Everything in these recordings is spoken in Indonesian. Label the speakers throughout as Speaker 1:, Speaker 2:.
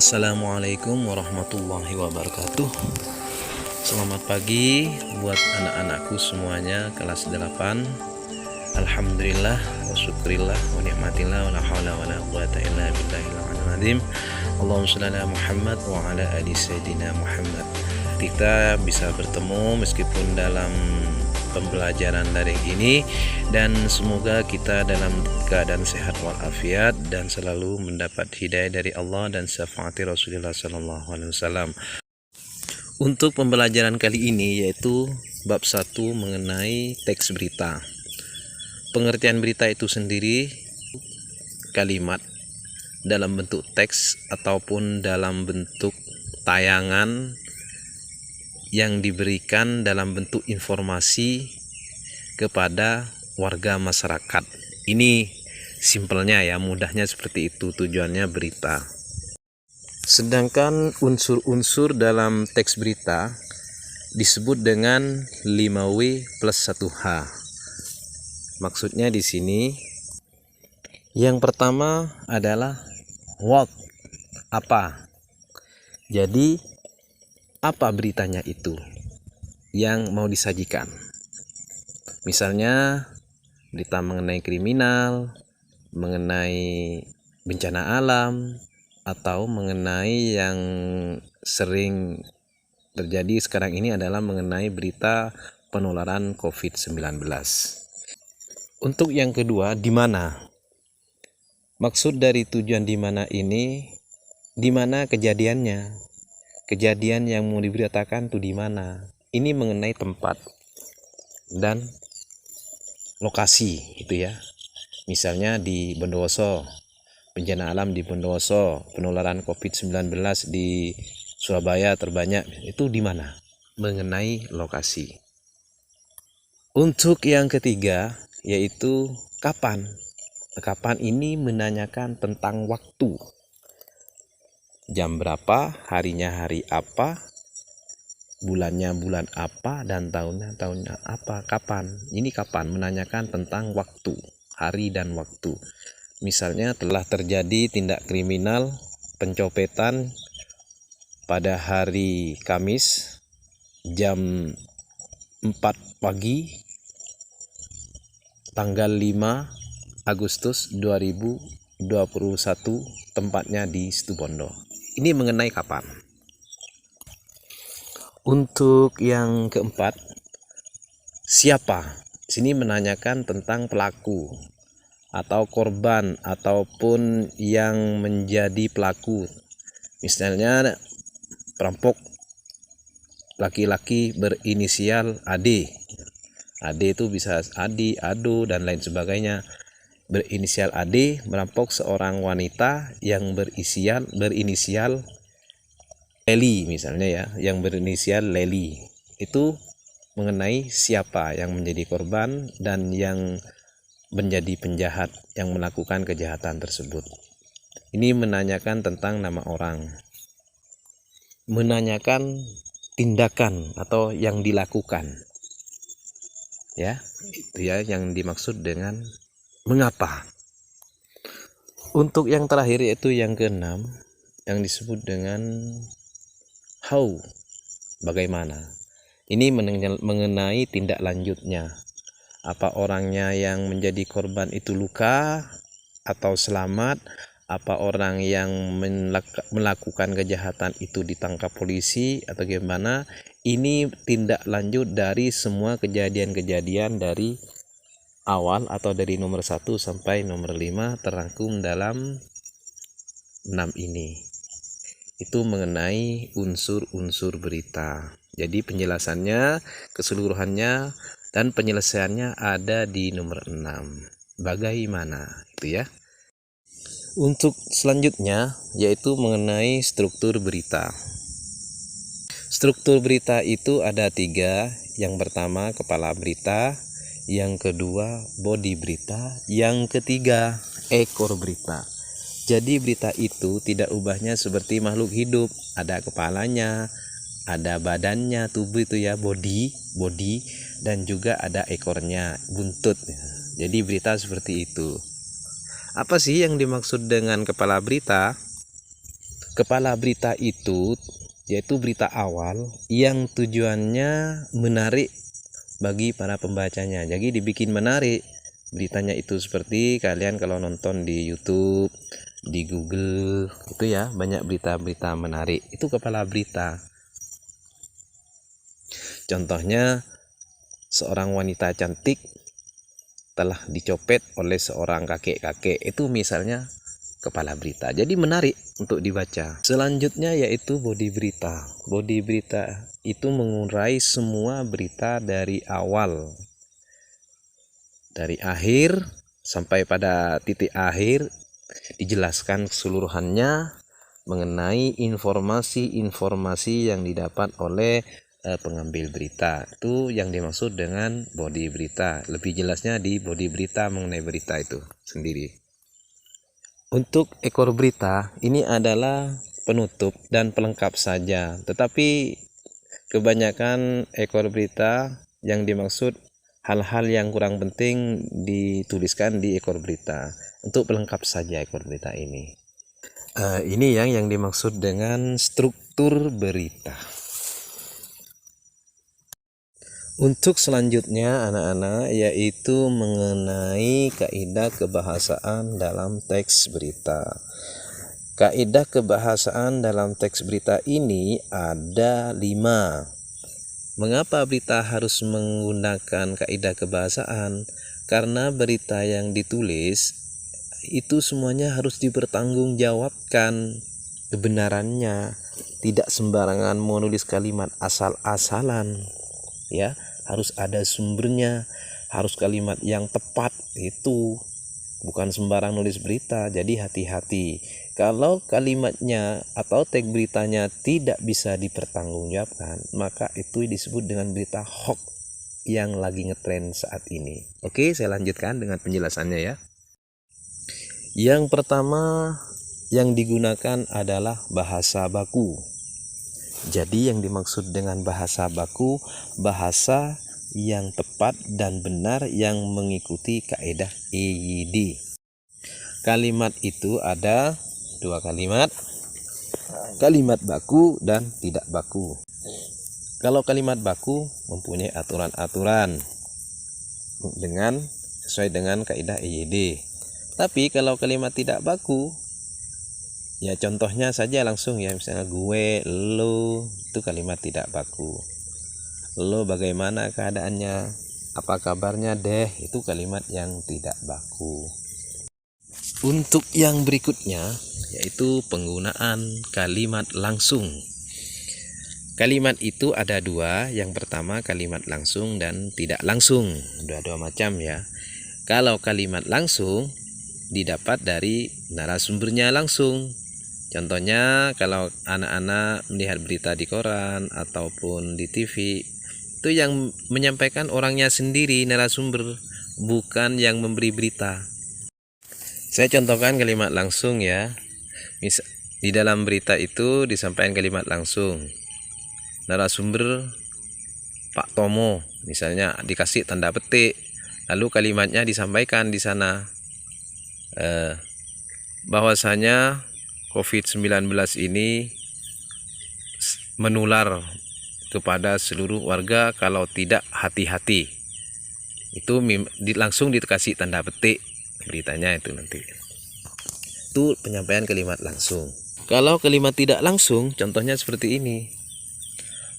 Speaker 1: Assalamualaikum warahmatullahi wabarakatuh. Selamat pagi buat anak-anakku semuanya kelas 8. Alhamdulillah wa syukurillah wa ni'matillah wa la hawla wa la quwata illa billahil aliyyil azim. Allahumma shalli ala Muhammad wa ala ali sayyidina Muhammad. Kita bisa bertemu meskipun dalam pembelajaran daring ini, dan semoga kita dalam keadaan sehat walafiat dan selalu mendapat hidayah dari Allah dan syafaat Rasulullah sallallahu alaihi wasallam. Untuk pembelajaran kali ini yaitu bab 1 mengenai teks berita. Pengertian berita itu sendiri kalimat dalam bentuk teks ataupun dalam bentuk tayangan yang diberikan dalam bentuk informasi kepada warga masyarakat. Ini simpelnya ya, mudahnya seperti itu tujuannya berita. Sedangkan unsur-unsur dalam teks berita disebut dengan 5W plus 1H. Maksudnya di sini yang pertama adalah what, apa. Jadi apa beritanya itu yang mau disajikan? Misalnya berita mengenai kriminal, mengenai bencana alam, atau mengenai yang sering terjadi sekarang ini adalah mengenai berita penularan COVID-19. Untuk yang kedua, di mana? Maksud dari tujuan di mana ini, di mana kejadiannya? Kejadian yang mau diberitakan tuh di mana? Ini mengenai tempat dan lokasi gitu ya. Misalnya di Bondowoso, bencana alam di Bondowoso, penularan COVID-19 di Surabaya terbanyak, itu di mana? Mengenai lokasi. Untuk yang ketiga yaitu kapan. Kapan ini menanyakan tentang waktu. Jam berapa, harinya hari apa, bulannya bulan apa, dan tahunnya apa, kapan. Ini kapan, menanyakan tentang waktu, hari dan waktu. Misalnya telah terjadi tindak kriminal pencopetan pada hari Kamis jam 4 pagi tanggal 5 Agustus 2021, tempatnya di Situbondo. Ini mengenai kapan. Untuk yang keempat, siapa? Sini menanyakan tentang pelaku atau korban ataupun yang menjadi pelaku. Misalnya perampok laki-laki berinisial AD. AD itu bisa Adi, Ado, dan lain sebagainya. Berinisial AD merampok seorang wanita yang berinisial Leli misalnya ya, yang berinisial Leli. Itu mengenai siapa yang menjadi korban dan yang menjadi penjahat yang melakukan kejahatan tersebut. Ini menanyakan tentang nama orang, menanyakan tindakan atau yang dilakukan ya, itu ya yang dimaksud dengan mengapa. Untuk yang terakhir yaitu yang keenam yang disebut dengan how, bagaimana. Ini mengenai tindak lanjutnya. Apa orangnya yang menjadi korban itu luka atau selamat? Apa orang yang melakukan kejahatan itu ditangkap polisi atau gimana? Ini tindak lanjut dari semua kejadian-kejadian dari awal atau dari nomor 1 sampai nomor 5 terangkum dalam 6 ini. Itu mengenai unsur-unsur berita. Jadi penjelasannya, keseluruhannya dan penyelesaiannya ada di nomor 6. Bagaimana itu ya. Untuk selanjutnya yaitu mengenai struktur berita. Struktur berita itu ada 3. Yang pertama kepala berita, yang kedua bodi berita, yang ketiga ekor berita. Jadi berita itu tidak ubahnya seperti makhluk hidup, ada kepalanya, ada badannya, tubuh itu ya, body, dan juga ada ekornya, buntut. Jadi berita seperti itu. Apa sih yang dimaksud dengan kepala berita? Kepala berita itu yaitu berita awal yang tujuannya menarik bagi para pembacanya. Jadi dibikin menarik beritanya itu, seperti kalian kalau nonton di YouTube, di Google itu ya, banyak berita-berita menarik. Itu kepala berita. Contohnya, seorang wanita cantik telah dicopet oleh seorang kakek-kakek. Itu misalnya kepala berita. Jadi menarik untuk dibaca. Selanjutnya yaitu bodi berita. Bodi berita itu mengurai semua berita dari awal, dari akhir sampai pada titik akhir, dijelaskan keseluruhannya mengenai informasi-informasi yang didapat oleh pengambil berita. Itu yang dimaksud dengan bodi berita. Lebih jelasnya di bodi berita mengenai berita itu sendiri. Untuk ekor berita ini adalah penutup dan pelengkap saja, tetapi kebanyakan ekor berita yang dimaksud hal-hal yang kurang penting dituliskan di ekor berita untuk pelengkap saja ekor berita ini. Ini yang dimaksud dengan struktur berita. Untuk selanjutnya anak-anak yaitu mengenai kaidah kebahasaan dalam teks berita. Kaidah kebahasaan dalam teks berita ini ada 5. Mengapa berita harus menggunakan kaidah kebahasaan? Karena berita yang ditulis itu semuanya harus dipertanggungjawabkan kebenarannya. Tidak sembarangan menulis kalimat asal-asalan. Ya, harus ada sumbernya, harus kalimat yang tepat. Itu bukan sembarang nulis berita. Jadi hati-hati. Kalau kalimatnya atau tag beritanya tidak bisa dipertanggungjawabkan, maka itu disebut dengan berita hoax yang lagi ngetren saat ini. Oke, saya lanjutkan dengan penjelasannya ya. Yang pertama yang digunakan adalah bahasa baku. Jadi yang dimaksud dengan bahasa baku, bahasa yang tepat dan benar yang mengikuti kaidah EYD. Kalimat itu ada 2 kalimat, kalimat baku dan tidak baku. Kalau kalimat baku mempunyai aturan-aturan sesuai dengan kaidah EYD. Tapi kalau kalimat tidak baku, ya contohnya saja langsung ya, misalnya gue, lo, itu kalimat tidak baku. Lo bagaimana keadaannya, apa kabarnya deh, itu kalimat yang tidak baku. Untuk yang berikutnya yaitu penggunaan kalimat langsung. Kalimat itu ada 2, yang pertama kalimat langsung dan tidak langsung, dua macam ya. Kalau kalimat langsung didapat dari narasumbernya langsung. Contohnya kalau anak-anak melihat berita di koran ataupun di TV, itu yang menyampaikan orangnya sendiri, narasumber, bukan yang memberi berita. Saya contohkan kalimat langsung ya. Di dalam berita itu disampaikan kalimat langsung. Narasumber Pak Tomo, misalnya dikasih tanda petik, lalu kalimatnya disampaikan di sana. Bahwasanya COVID-19 ini menular kepada seluruh warga kalau tidak hati-hati. Itu langsung dikasih tanda petik beritanya itu nanti. Itu penyampaian kalimat langsung. Kalau kalimat tidak langsung, contohnya seperti ini.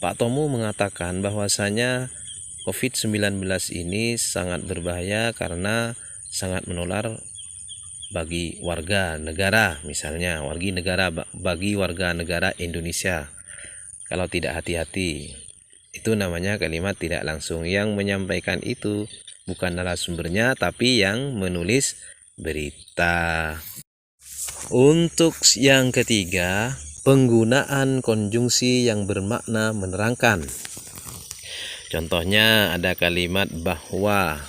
Speaker 1: Pak Tomo mengatakan bahwasanya COVID-19 ini sangat berbahaya karena sangat menular bagi warga negara, misalnya bagi warga negara Indonesia kalau tidak hati-hati. Itu namanya kalimat tidak langsung. Yang menyampaikan itu bukan narasumbernya tapi yang menulis berita. Untuk yang ketiga, penggunaan konjungsi yang bermakna menerangkan. Contohnya ada kalimat bahwa,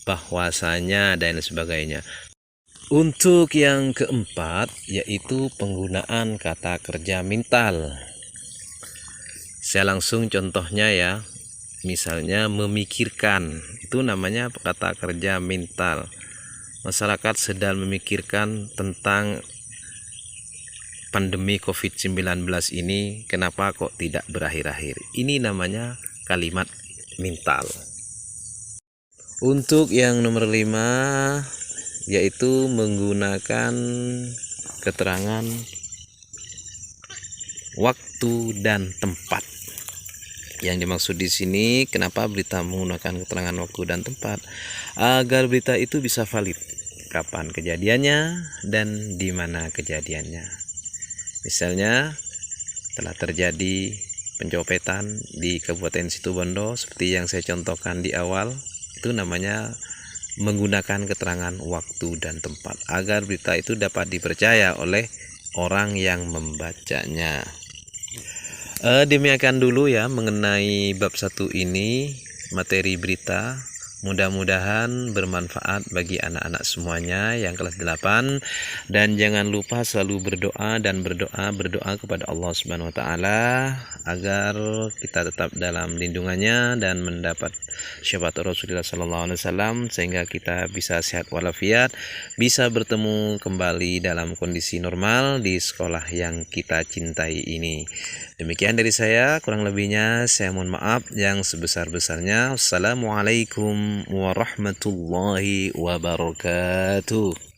Speaker 1: bahwasanya dan sebagainya. Untuk yang keempat yaitu penggunaan kata kerja mental. Saya langsung contohnya ya. Misalnya memikirkan, itu namanya kata kerja mental. Masyarakat sedang memikirkan tentang pandemi COVID-19 ini kenapa kok tidak berakhir-akhir. Ini namanya kalimat mental. Untuk yang nomor 5 yaitu menggunakan keterangan waktu dan tempat. Yang dimaksud di sini kenapa berita menggunakan keterangan waktu dan tempat, agar berita itu bisa valid kapan kejadiannya dan di mana kejadiannya. Misalnya telah terjadi pencopetan di Kabupaten Situbondo seperti yang saya contohkan di awal, itu namanya menggunakan keterangan waktu dan tempat agar berita itu dapat dipercaya oleh orang yang membacanya. Demikian dulu ya mengenai bab 1 ini, materi berita. Mudah-mudahan bermanfaat bagi anak-anak semuanya yang kelas 8, dan jangan lupa selalu berdoa kepada Allah Subhanahu wa taala agar kita tetap dalam lindungannya dan mendapat syafaat Rasulullah sallallahu alaihi wasallam sehingga kita bisa sehat walafiat, bisa bertemu kembali dalam kondisi normal di sekolah yang kita cintai ini. Demikian dari saya, kurang lebihnya saya mohon maaf yang sebesar-besarnya. Assalamualaikum warahmatullahi wabarakatuh.